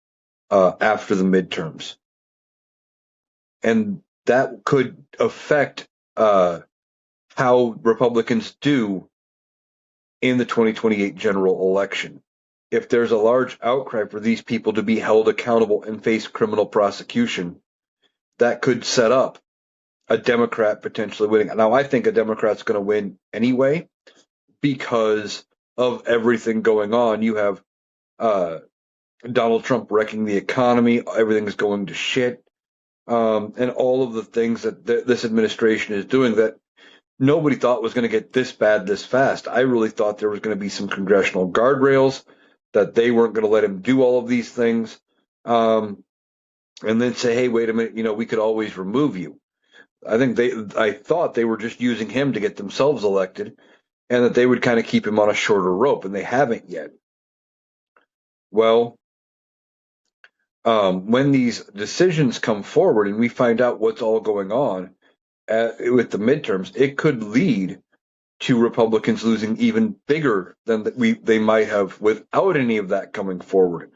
after the midterms. And that could affect how Republicans do in the 2028 general election. If there's a large outcry for these people to be held accountable and face criminal prosecution, that could set up a Democrat potentially winning. Now, I think a Democrat's going to win anyway because of everything going on. You have Donald Trump wrecking the economy. Everything's going to shit. And all of the things that this administration is doing that nobody thought was going to get this bad this fast. I really thought there was going to be some congressional guardrails, that they weren't going to let him do all of these things, and then say, hey, wait a minute, we could always remove you. I thought they were just using him to get themselves elected, and that they would kind of keep him on a shorter rope, and they haven't yet. Well, when these decisions come forward and we find out what's all going on with the midterms, it could lead to Republicans losing even bigger than they might have without any of that coming forward,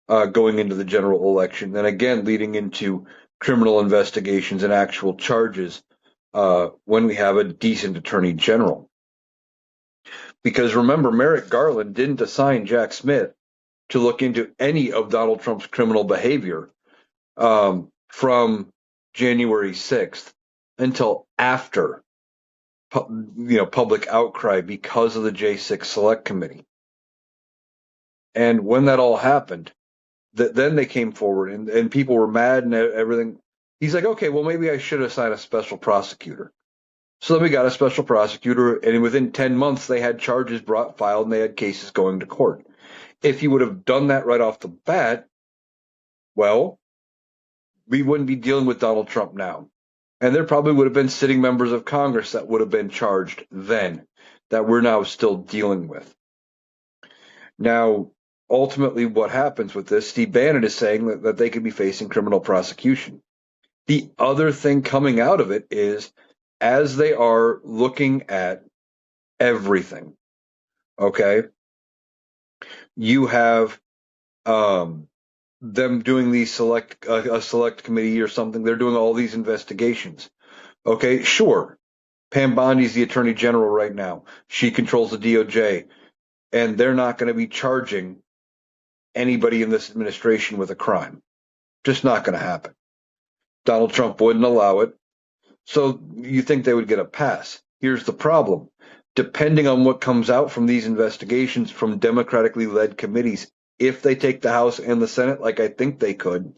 going into the general election. Then again, leading into criminal investigations and actual charges when we have a decent attorney general. Because remember, Merrick Garland didn't assign Jack Smith to look into any of Donald Trump's criminal behavior from January 6th until after public outcry because of the J6 Select Committee. And when that all happened, then they came forward and people were mad and everything. He's like, okay, well, maybe I should assign a special prosecutor. So then we got a special prosecutor, and within 10 months, they had charges filed and they had cases going to court. If you would have done that right off the bat, well, we wouldn't be dealing with Donald Trump now. And there probably would have been sitting members of Congress that would have been charged then, that we're now still dealing with. Now, ultimately, what happens with this, Steve Bannon is saying that they could be facing criminal prosecution. The other thing coming out of it is, as they are looking at everything, okay, you have them doing these a select committee or something. They're doing all these investigations. Okay, sure. Pam Bondi's the attorney general right now. She controls the DOJ, and they're not going to be charging anybody in this administration with a crime. Just not going to happen. Donald Trump wouldn't allow it. So you think they would get a pass. Here's the problem. Depending on what comes out from these investigations from democratically led committees, if they take the House and the Senate, like I think they could,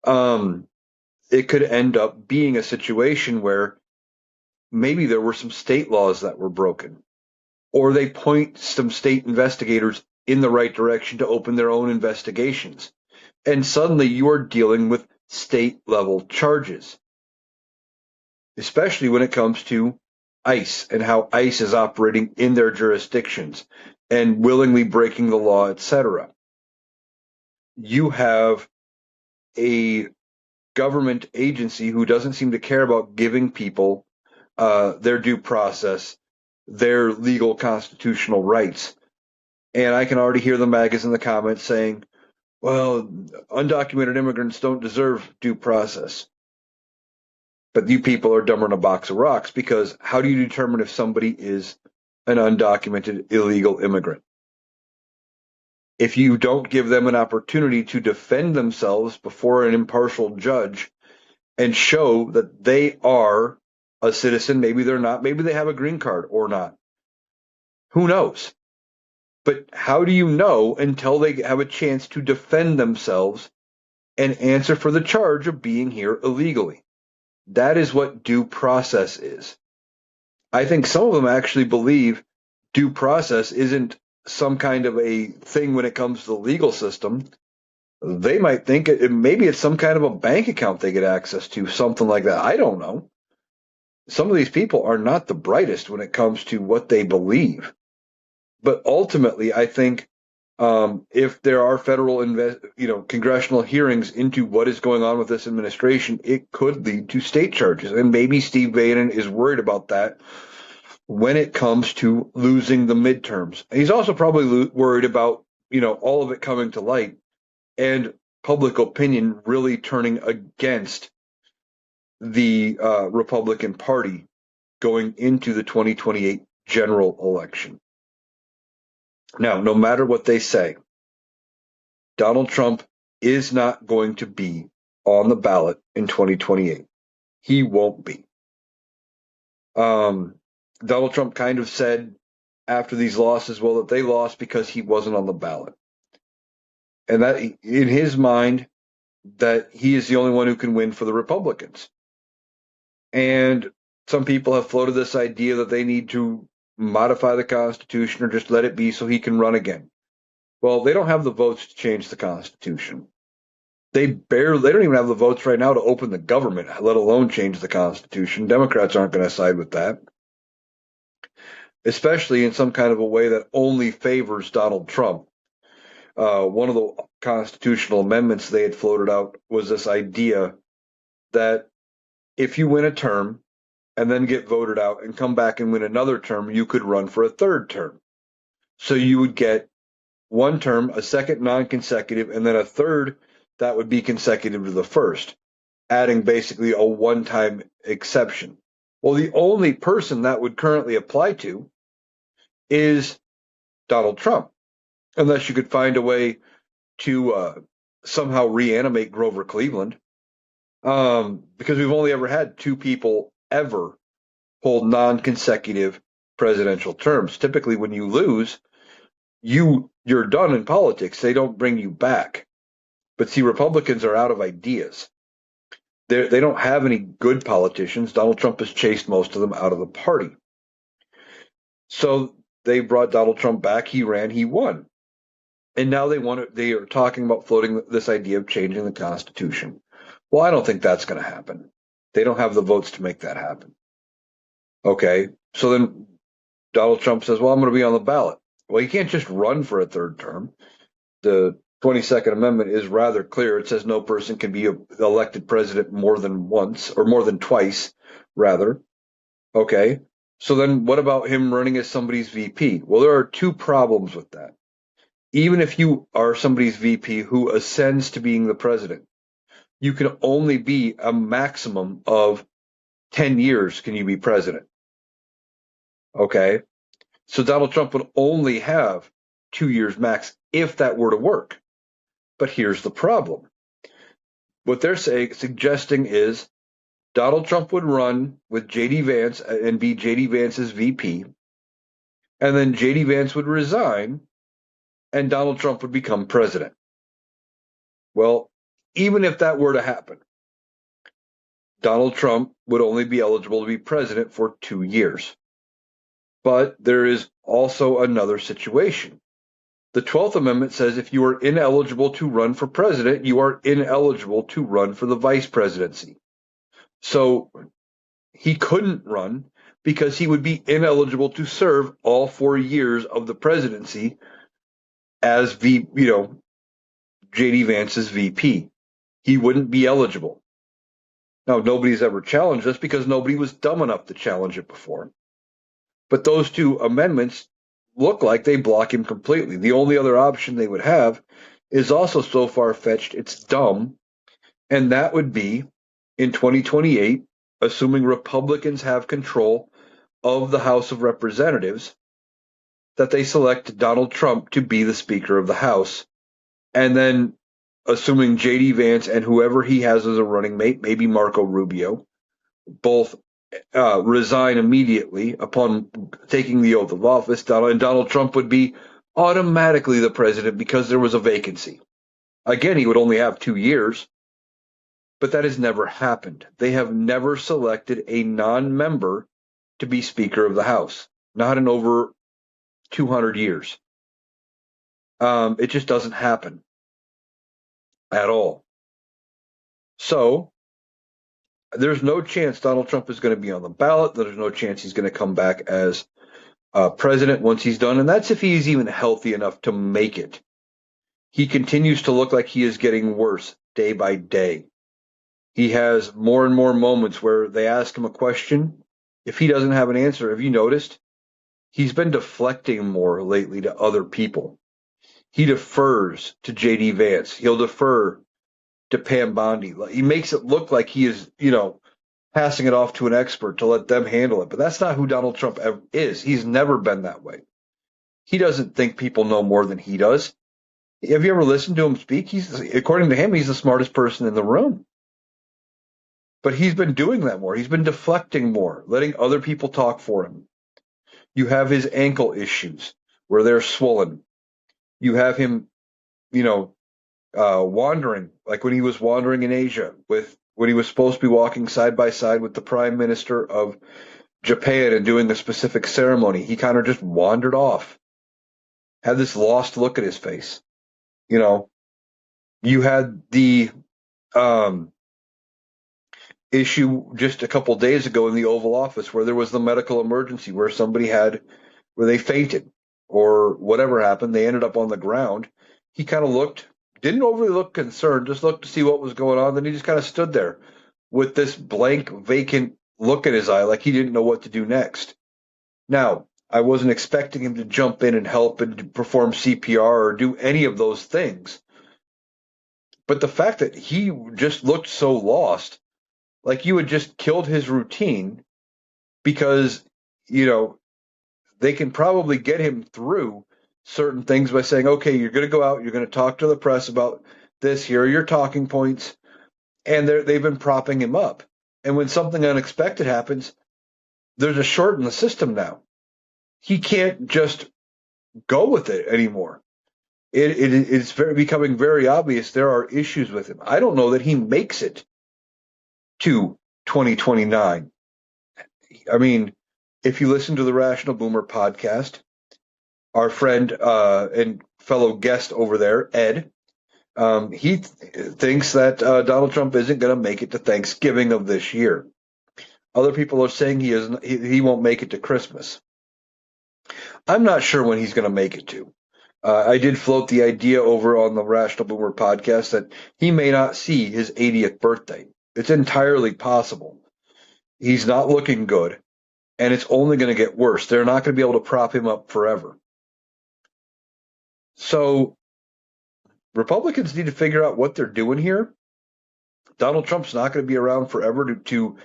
it could end up being a situation where maybe there were some state laws that were broken, or they point some state investigators in the right direction to open their own investigations. And suddenly you are dealing with state level charges, especially when it comes to ICE and how ICE is operating in their jurisdictions and willingly breaking the law, etc. You have a government agency who doesn't seem to care about giving people their due process, their legal constitutional rights. And I can already hear the MAGAs in the comments saying, well, undocumented immigrants don't deserve due process. But you people are dumber than a box of rocks, because how do you determine if somebody is an undocumented illegal immigrant? If you don't give them an opportunity to defend themselves before an impartial judge and show that they are a citizen, maybe they're not, maybe they have a green card or not. Who knows? But how do you know until they have a chance to defend themselves and answer for the charge of being here illegally? That is what due process is. I think some of them actually believe due process isn't some kind of a thing when it comes to the legal system. They might think maybe it's some kind of a bank account they get access to, something like that. I don't know. Some of these people are not the brightest when it comes to what they believe. But ultimately, I think if there are federal, congressional hearings into what is going on with this administration, it could lead to state charges. And maybe Steve Bannon is worried about that when it comes to losing the midterms. He's also probably worried about, all of it coming to light and public opinion really turning against the Republican Party going into the 2028 general election. Now, no matter what they say, Donald Trump is not going to be on the ballot in 2028. He won't be. Donald Trump kind of said after these losses, well, that they lost because he wasn't on the ballot. And that in his mind, that he is the only one who can win for the Republicans. And some people have floated this idea that they need to modify the Constitution or just let it be so he can run again. Well, they don't have the votes to change the Constitution. They don't even have the votes right now to open the government, let alone change the Constitution. Democrats aren't going to side with that, especially in some kind of a way that only favors Donald Trump. One of the constitutional amendments they had floated out was this idea that if you win a term and then get voted out and come back and win another term, you could run for a third term. So you would get one term, a second non-consecutive, and then a third that would be consecutive to the first, adding basically a one-time exception. Well, the only person that would currently apply to is Donald Trump, unless you could find a way to somehow reanimate Grover Cleveland, because we've only ever had two people ever hold non-consecutive presidential terms. Typically, when you lose, you're done in politics. They don't bring you back. But see, Republicans are out of ideas. They don't have any good politicians. Donald Trump has chased most of them out of the party. So they brought Donald Trump back. He ran. He won. And now they are talking about floating this idea of changing the Constitution. Well, I don't think that's going to happen. They don't have the votes to make that happen. Okay. So then Donald Trump says, well, I'm going to be on the ballot. Well, you can't just run for a third term. The 22nd Amendment is rather clear. It says no person can be elected president more than once, or more than twice, rather. Okay. So then what about him running as somebody's VP? Well, there are two problems with that. Even if you are somebody's VP who ascends to being the president, you can only be a maximum of 10 years can you be president. Okay. So Donald Trump would only have 2 years max if that were to work. But here's the problem. What they're suggesting is Donald Trump would run with J.D. Vance and be J.D. Vance's VP, and then J.D. Vance would resign, and Donald Trump would become president. Well, even if that were to happen, Donald Trump would only be eligible to be president for 2 years. But there is also another situation. The 12th Amendment says if you are ineligible to run for president, you are ineligible to run for the vice presidency. So he couldn't run because he would be ineligible to serve all 4 years of the presidency as J.D. Vance's VP. He wouldn't be eligible. Now, nobody's ever challenged this because nobody was dumb enough to challenge it before. But those two amendments look like they block him completely. The only other option they would have is also so far-fetched it's dumb, and that would be in 2028, assuming Republicans have control of the House of Representatives, that they select Donald Trump to be the Speaker of the House, and then assuming J.D. Vance and whoever he has as a running mate, maybe Marco Rubio, both resign immediately upon taking the oath of office, and Donald Trump would be automatically the president because there was a vacancy. Again, he would only have 2 years, but that has never happened. They have never selected a non-member to be Speaker of the House, not in over 200 years. It just doesn't happen at all. So there's no chance Donald Trump is going to be on the ballot. There's no chance he's going to come back as president once he's done. And that's if he's even healthy enough to make it. He continues to look like he is getting worse day by day. He has more and more moments where they ask him a question. If he doesn't have an answer, have you noticed? He's been deflecting more lately to other people. He defers to J.D. Vance. He'll defer to Pam Bondi. He makes it look like he is, passing it off to an expert to let them handle it. But that's not who Donald Trump is. He's never been that way. He doesn't think people know more than he does. Have you ever listened to him speak? According to him, he's the smartest person in the room. But he's been doing that more. He's been deflecting more, letting other people talk for him. You have his ankle issues where they're swollen. You have him, wandering, like when he was wandering in Asia with when he was supposed to be walking side by side with the Prime Minister of Japan and doing a specific ceremony, he kind of just wandered off, had this lost look at his face. You know, you had the um, issue just a couple days ago in the Oval Office where there was the medical emergency where where they fainted or whatever happened. They ended up on the ground. He kind of didn't overly look concerned, just looked to see what was going on. Then he just kind of stood there with this blank, vacant look in his eye, like he didn't know what to do next. Now, I wasn't expecting him to jump in and help and perform CPR or do any of those things. But the fact that he just looked so lost, like you had just killed his routine because, you know, they can probably get him through certain things by saying, okay, you're going to go out, you're going to talk to the press about this, here are your talking points, and they've been propping him up. And when something unexpected happens, there's a short in the system now. He can't just go with it anymore. It's becoming very obvious there are issues with him. I don't know that he makes it to 2029. I mean, if you listen to the Rational Boomer podcast, our friend and fellow guest over there, Ed, he thinks that Donald Trump isn't going to make it to Thanksgiving of this year. Other people are saying he won't make it to Christmas. I'm not sure when he's going to make it to. I did float the idea over on the Rational Boomer podcast that he may not see his 80th birthday. It's entirely possible. He's not looking good, and it's only going to get worse. They're not going to be able to prop him up forever. So Republicans need to figure out what they're doing here. Donald Trump's not going to be around forever to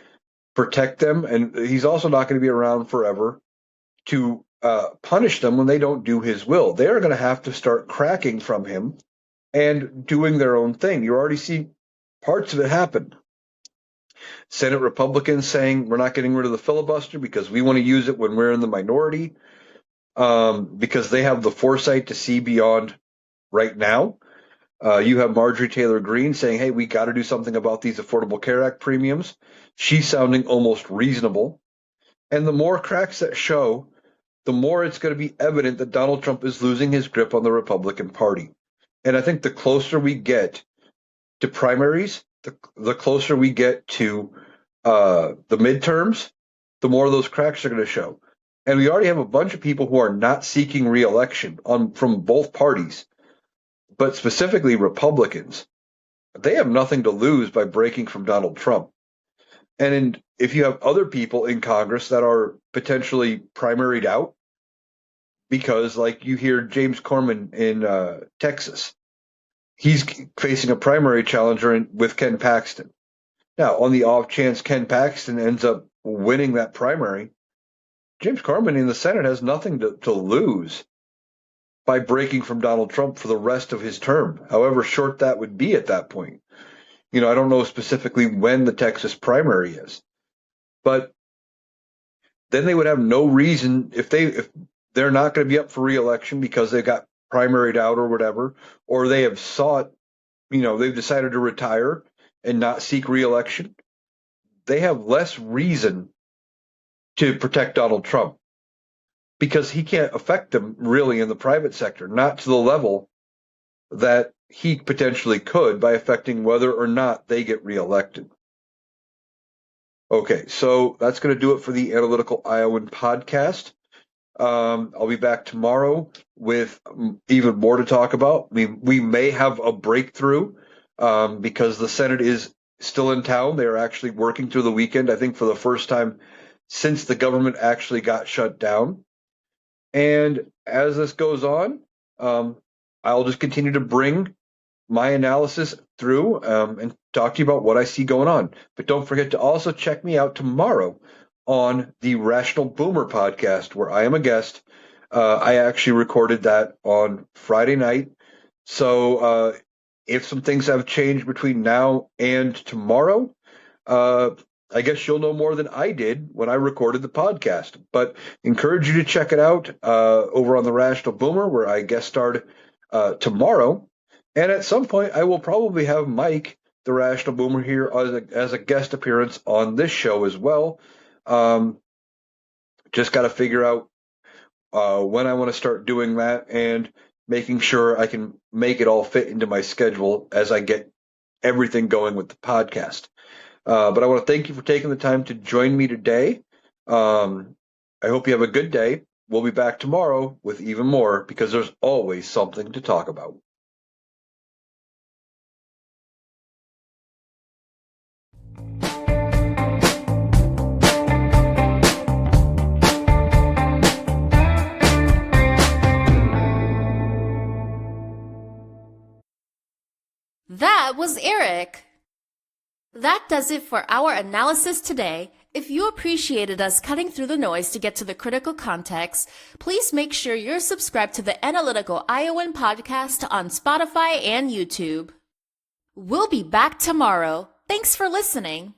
protect them, and he's also not going to be around forever to punish them when they don't do his will. They are going to have to start cracking from him and doing their own thing. You already see parts of it happen. Senate Republicans saying we're not getting rid of the filibuster because we want to use it when we're in the minority, because they have the foresight to see beyond right now. You have Marjorie Taylor Greene saying, hey, we got to do something about these Affordable Care Act premiums. She's sounding almost reasonable. And the more cracks that show, the more it's going to be evident that Donald Trump is losing his grip on the Republican Party. And I think the closer we get to primaries, the closer we get to the midterms, the more those cracks are going to show. And we already have a bunch of people who are not seeking re-election from both parties, but specifically Republicans. They have nothing to lose by breaking from Donald Trump. And if you have other people in Congress that are potentially primaried out, because like you hear James Corman in Texas, he's facing a primary challenger with Ken Paxton. Now, on the off chance Ken Paxton ends up winning that primary, James Corman in the Senate has nothing to lose by breaking from Donald Trump for the rest of his term, however short that would be at that point. You know, I don't know specifically when the Texas primary is, but then they would have no reason if they're not going to be up for re-election because they got primaried out or whatever, or they have they've decided to retire and not seek re-election. They have less reason to protect Donald Trump because he can't affect them really in the private sector, not to the level that he potentially could by affecting whether or not they get reelected. Okay, so that's going to do it for the Analytical Iowan podcast. I'll be back tomorrow with even more to talk about. We may have a breakthrough because the Senate is still in town. They are actually working through the weekend, I think, for the first time since the government actually got shut down. And as this goes on, I'll just continue to bring my analysis through and talk to you about what I see going on. But don't forget to also check me out tomorrow on the Rational Boomer podcast, where I am a guest. I actually recorded that on Friday night. So if some things have changed between now and tomorrow, I guess you'll know more than I did when I recorded the podcast. But encourage you to check it out over on the Rational Boomer, where I guest starred tomorrow. And at some point, I will probably have Mike the Rational Boomer here as a guest appearance on this show as well. Just got to figure out when I want to start doing that and making sure I can make it all fit into my schedule as I get everything going with the podcast. But I want to thank you for taking the time to join me today. I hope you have a good day. We'll be back tomorrow with even more because there's always something to talk about. That was Eric. That does it for our analysis today. If you appreciated us cutting through the noise to get to the critical context, please make sure you're subscribed to the Analytical Iowan podcast on Spotify and YouTube. We'll be back tomorrow. Thanks for listening.